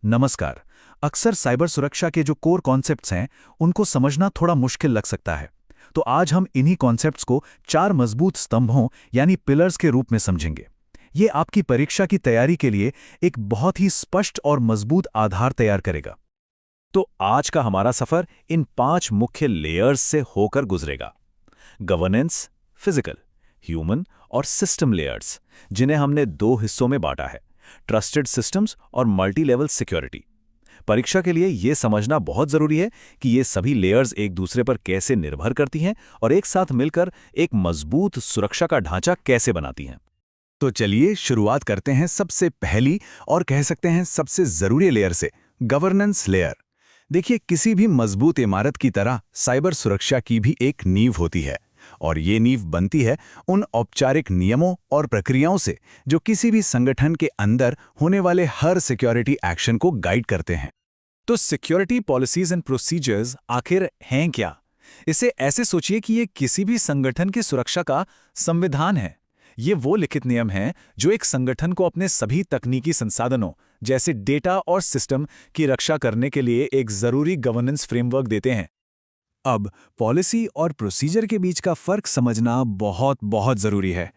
नमस्कार। अक्सर साइबर सुरक्षा के जो कोर कॉन्सेप्ट्स हैं, उनको समझना थोड़ा मुश्किल लग सकता है। तो आज हम इन्हीं कॉन्सेप्ट्स को 4 मजबूत स्तंभों यानी पिलर्स के रूप में समझेंगे। ये आपकी परीक्षा की तैयारी के लिए एक बहुत ही स्पष्ट और मजबूत आधार तैयार करेगा। तो आज का हमारा सफर इन 5 मुख्य लेयर्स से होकर गुजरेगा। गवर्नेंस, फिजिकल, ह्यूमन और सिस्टम लेयर्स, जिन्हें हमने 2 हिस्सों में बांटा है, ट्रस्टेड सिस्टम्स और मल्टी लेवल सिक्योरिटी। परीक्षा के लिए यह समझना बहुत जरूरी है कि ये सभी लेयर्स एक दूसरे पर कैसे निर्भर करती हैं और एक साथ मिलकर एक मजबूत सुरक्षा का ढांचा कैसे बनाती हैं। तो चलिए शुरुआत करते हैं सबसे पहली और कह सकते हैं सबसे जरूरी लेयर से, गवर्नेंस लेयर। देखिए, किसी भी मजबूत इमारत की तरह साइबर सुरक्षा की भी एक नींव होती है, और ये नींव बनती है उन औपचारिक नियमों और प्रक्रियाओं से जो किसी भी संगठन के अंदर होने वाले हर सिक्योरिटी एक्शन को गाइड करते हैं। तो सिक्योरिटी पॉलिसीज एंड प्रोसीजर्स आखिर हैं क्या? इसे ऐसे सोचिए कि ये किसी भी संगठन की सुरक्षा का संविधान है। ये वो लिखित नियम हैं जो एक संगठन को अपने सभी तकनीकी संसाधनों जैसे डेटा और सिस्टम की रक्षा करने के लिए एक जरूरी गवर्नेंस फ्रेमवर्क देते हैं। अब पॉलिसी और प्रोसीजर के बीच का फर्क समझना बहुत बहुत जरूरी है।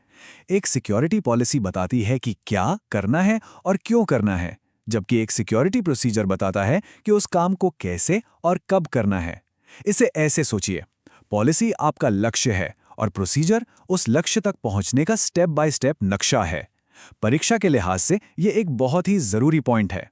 एक सिक्योरिटी पॉलिसी बताती है कि क्या करना है और क्यों करना है, जबकि एक सिक्योरिटी प्रोसीजर बताता है कि उस काम को कैसे और कब करना है। इसे ऐसे सोचिए, पॉलिसी आपका लक्ष्य है और प्रोसीजर उस लक्ष्य तक पहुंचने का स्टेप बाय स्टेप नक्शा है। परीक्षा के लिहाज से यह एक बहुत ही जरूरी पॉइंट है।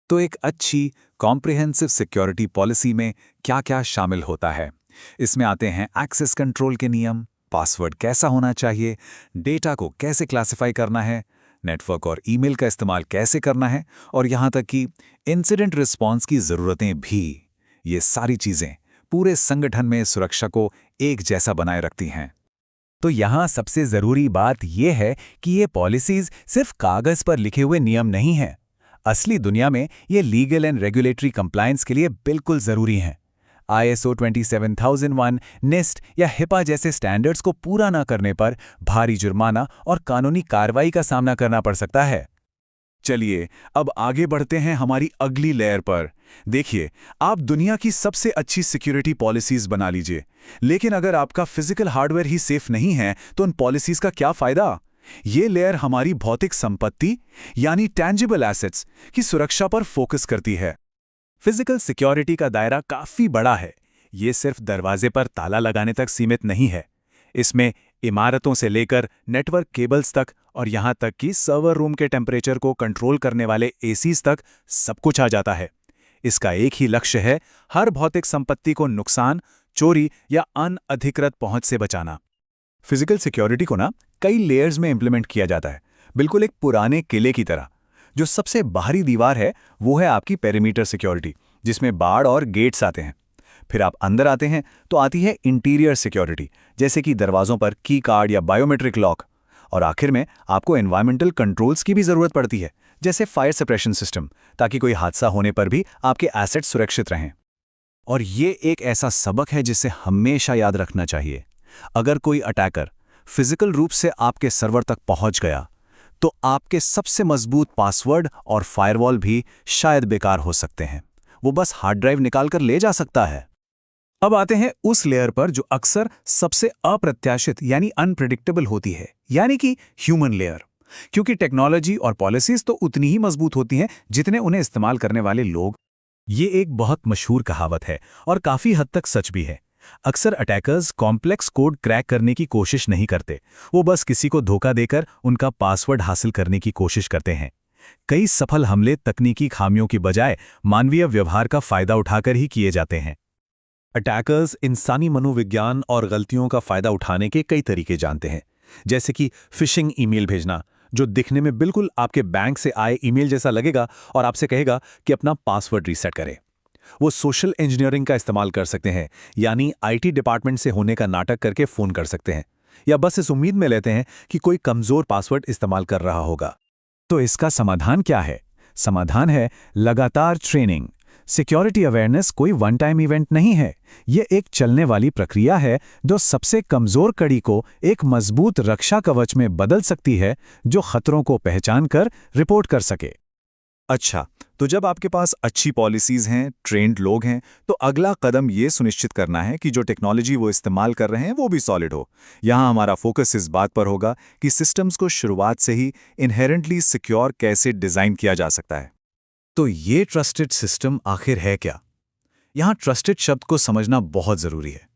तो एक अच्छी कॉम्प्रिहेंसिव सिक्योरिटी पॉलिसी में क्या-क्या शामिल होता है? इसमें आते हैं एक्सेस कंट्रोल के नियम, पासवर्ड कैसा होना चाहिए, डेटा को कैसे क्लासिफाई करना है, नेटवर्क और ईमेल का इस्तेमाल कैसे करना है, और यहाँ तक कि इंसिडेंट रिस्पॉन्स की ज़रूरतें भी। ये सारी चीज़ें पूरे संगठन में सुरक्षा को एक जैसा बनाए रखती हैं। तो यहाँ सबसे ज़रूरी बात यह है कि ये पॉलिसीज़ सिर्फ कागज़ पर लिखे हुए नियम नहीं हैं। असली दुनिया में ये लीगल एंड रेगुलेटरी कंप्लायंस के लिए बिल्कुल ज़रूरी हैं। ISO 27001, NIST या HIPAA जैसे स्टैंडर्ड्स को पूरा न करने पर भारी जुर्माना और कानूनी कार्रवाई का सामना करना पड़ सकता है। चलिए अब आगे बढ़ते हैं हमारी अगली लेयर पर। देखिए, आप दुनिया की सबसे अच्छी सिक्योरिटी पॉलिसीज बना लीजिए, लेकिन अगर आपका फिजिकल हार्डवेयर ही सेफ नहीं है तो उन पॉलिसीज का क्या फायदा? ये लेयर हमारी भौतिक संपत्ति यानी टैंजिबल एसेट्स की सुरक्षा पर फोकस करती है। फिजिकल सिक्योरिटी का दायरा काफ़ी बड़ा है। ये सिर्फ दरवाजे पर ताला लगाने तक सीमित नहीं है। इसमें इमारतों से लेकर नेटवर्क केबल्स तक और यहाँ तक कि सर्वर रूम के टेम्परेचर को कंट्रोल करने वाले एसीज तक सब कुछ आ जाता है। इसका एक ही लक्ष्य है, हर भौतिक संपत्ति को नुकसान, चोरी या अनअधिकृत पहुंच से बचाना। फिजिकल सिक्योरिटी को कई लेयर्स में इंप्लीमेंट किया जाता है, बिल्कुल एक पुराने किले की तरह। जो सबसे बाहरी दीवार है वो है आपकी पेरीमीटर सिक्योरिटी, जिसमें बाड़ और गेट्स आते हैं। फिर आप अंदर आते हैं तो आती है इंटीरियर सिक्योरिटी, जैसे कि दरवाजों पर की कार्ड या बायोमेट्रिक लॉक। और आखिर में आपको एनवायरमेंटल कंट्रोल्स की भी जरूरत पड़ती है, जैसे फायर सप्रेशन सिस्टम, ताकि कोई हादसा होने पर भी आपके एसेट्स सुरक्षित रहें। और ये एक ऐसा सबक है जिसे हमेशा याद रखना चाहिए। अगर कोई अटैकर फिजिकल रूप से आपके सर्वर तक पहुंच गया तो आपके सबसे मजबूत पासवर्ड और फायरवॉल भी शायद बेकार हो सकते हैं। वो बस हार्ड ड्राइव निकालकर ले जा सकता है। अब आते हैं उस लेयर पर जो अक्सर सबसे अप्रत्याशित यानी अनप्रेडिक्टेबल होती है, यानी कि ह्यूमन लेयर। क्योंकि टेक्नोलॉजी और पॉलिसीज तो उतनी ही मजबूत होती हैं जितने उन्हें इस्तेमाल करने वाले लोग। ये एक बहुत मशहूर कहावत है और काफ़ी हद तक सच भी है। अक्सर अटैकर्स कॉम्प्लेक्स कोड क्रैक करने की कोशिश नहीं करते, वो बस किसी को धोखा देकर उनका पासवर्ड हासिल करने की कोशिश करते हैं। कई सफल हमले तकनीकी खामियों की बजाय मानवीय व्यवहार का फायदा उठाकर ही किए जाते हैं। अटैकर्स इंसानी मनोविज्ञान और गलतियों का फायदा उठाने के कई तरीके जानते हैं, जैसे कि फिशिंग ईमेल भेजना, जो दिखने में बिल्कुल आपके बैंक से आए ईमेल जैसा लगेगा और आपसे कहेगा कि अपना पासवर्ड रीसेट करें। वो सोशल इंजीनियरिंग का इस्तेमाल कर सकते हैं, यानी IT डिपार्टमेंट से होने का नाटक करके फ़ोन कर सकते हैं, या बस इस उम्मीद में लेते हैं कि कोई कमज़ोर पासवर्ड इस्तेमाल कर रहा होगा। तो इसका समाधान क्या है? समाधान है लगातार ट्रेनिंग। सिक्योरिटी अवेयरनेस कोई वन टाइम इवेंट नहीं है, ये एक चलने वाली प्रक्रिया है जो सबसे कमज़ोर कड़ी को एक मजबूत रक्षा कवच में बदल सकती है, जो खतरों को पहचान कर रिपोर्ट कर सके। अच्छा, तो जब आपके पास अच्छी पॉलिसीज हैं, ट्रेंड लोग हैं, तो अगला कदम ये सुनिश्चित करना है कि जो टेक्नोलॉजी वो इस्तेमाल कर रहे हैं वो भी सॉलिड हो। यहाँ हमारा फोकस इस बात पर होगा कि सिस्टम्स को शुरुआत से ही इनहेरेंटली सिक्योर कैसे डिज़ाइन किया जा सकता है। तो ये ट्रस्टेड सिस्टम आखिर है क्या? यहाँ ट्रस्टेड शब्द को समझना बहुत ज़रूरी है।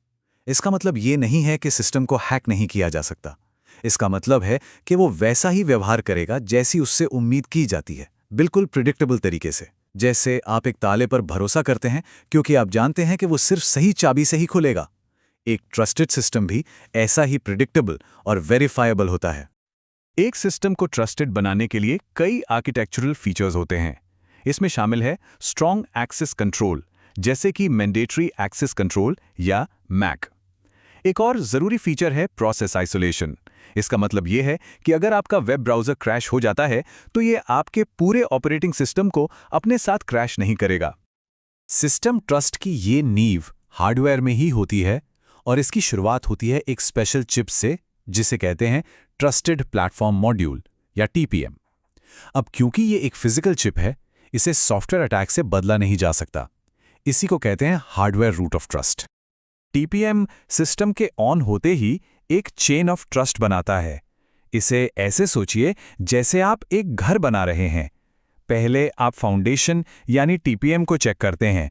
इसका मतलब ये नहीं है कि सिस्टम को हैक नहीं किया जा सकता। इसका मतलब है कि वो वैसा ही व्यवहार करेगा जैसी उससे उम्मीद की जाती है, बिल्कुल प्रिडिक्टेबल तरीके से। जैसे आप एक ताले पर भरोसा करते हैं क्योंकि आप जानते हैं कि वो सिर्फ सही चाबी से ही खुलेगा। एक ट्रस्टेड सिस्टम भी ऐसा ही प्रिडिक्टेबल और वेरीफाएबल होता है। एक सिस्टम को ट्रस्टेड बनाने के लिए कई आर्किटेक्चरल फीचर्स होते हैं। इसमें शामिल है स्ट्रॉन्ग एक्सेस कंट्रोल, जैसे कि मैंडेटरी एक्सेस कंट्रोल या मैक। एक और ज़रूरी फीचर है प्रोसेस आइसोलेशन। इसका मतलब यह है कि अगर आपका वेब ब्राउज़र क्रैश हो जाता है तो ये आपके पूरे ऑपरेटिंग सिस्टम को अपने साथ क्रैश नहीं करेगा। सिस्टम ट्रस्ट की ये नींव हार्डवेयर में ही होती है और इसकी शुरुआत होती है एक स्पेशल चिप से, जिसे कहते हैं ट्रस्टेड प्लेटफॉर्म मॉड्यूल या TPM। अब क्योंकि ये एक फिजिकल चिप है, इसे सॉफ्टवेयर अटैक से बदला नहीं जा सकता। इसी को कहते हैं hardware root of trust. TPM system के ऑन होते ही एक चेन ऑफ ट्रस्ट बनाता है। इसे ऐसे सोचिए जैसे आप एक घर बना रहे हैं। पहले आप फाउंडेशन यानी TPM को चेक करते हैं,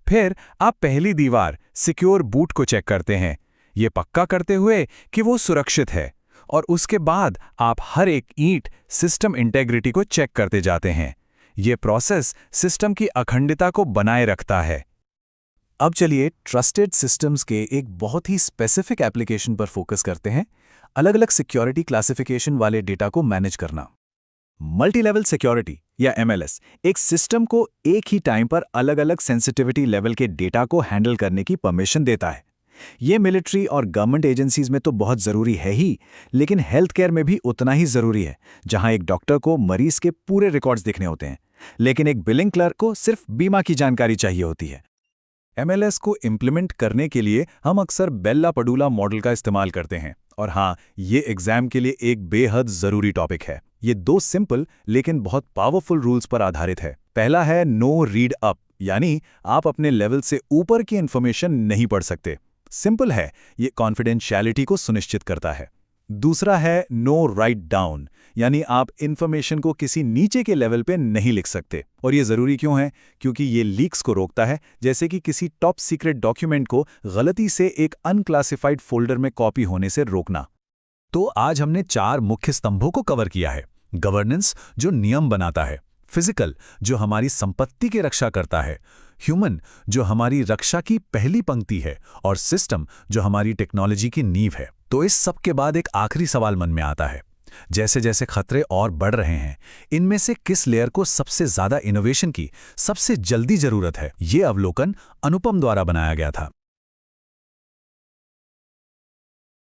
फिर आप पहली दीवार सिक्योर बूट को चेक करते हैं, ये पक्का करते हुए कि वो सुरक्षित है, और उसके बाद आप हर एक ईंट सिस्टम इंटेग्रिटी को चेक करते जाते हैं। ये प्रोसेस सिस्टम की अखंडता को बनाए रखता है। अब चलिए ट्रस्टेड सिस्टम्स के एक बहुत ही स्पेसिफिक एप्लीकेशन पर फोकस करते हैं, अलग अलग सिक्योरिटी क्लासिफिकेशन वाले डेटा को मैनेज करना। मल्टी लेवल सिक्योरिटी या MLS एक सिस्टम को एक ही टाइम पर अलग अलग सेंसिटिविटी लेवल के डेटा को हैंडल करने की परमिशन देता है। ये मिलिट्री और गवर्नमेंट एजेंसीज में तो बहुत ज़रूरी है ही, लेकिन हेल्थ केयर में भी उतना ही ज़रूरी है, जहां एक डॉक्टर को मरीज के पूरे रिकॉर्ड्स देखने होते हैं, लेकिन एक बिलिंग क्लर्क को सिर्फ बीमा की जानकारी चाहिए होती है। MLS को इम्प्लीमेंट करने के लिए हम अक्सर बेल लापडुला मॉडल का इस्तेमाल करते हैं, और हाँ, ये एग्जाम के लिए एक बेहद ज़रूरी टॉपिक है। ये दो सिंपल लेकिन बहुत पावरफुल रूल्स पर आधारित है। पहला है नो रीड अप, यानी आप अपने लेवल से ऊपर की इंफॉर्मेशन नहीं पढ़ सकते। सिंपल है, ये कॉन्फिडेंशियलिटी को सुनिश्चित करता है। दूसरा है नो राइट डाउन, यानी आप इंफॉर्मेशन को किसी नीचे के लेवल पे नहीं लिख सकते। और ये ज़रूरी क्यों है? क्योंकि ये लीक्स को रोकता है, जैसे कि किसी टॉप सीक्रेट डॉक्यूमेंट को गलती से एक अनक्लासिफाइड फोल्डर में कॉपी होने से रोकना। तो आज हमने 4 मुख्य स्तंभों को कवर किया है। गवर्नेंस, जो नियम बनाता है; फिजिकल, जो हमारी संपत्ति की रक्षा करता है; ह्यूमन, जो हमारी रक्षा की पहली पंक्ति है; और सिस्टम, जो हमारी टेक्नोलॉजी की नींव है। तो इस सब के बाद एक आखिरी सवाल मन में आता है, जैसे जैसे खतरे और बढ़ रहे हैं, इनमें से किस लेयर को सबसे ज्यादा इनोवेशन की सबसे जल्दी जरूरत है? ये अवलोकन अनुपम द्वारा बनाया गया था।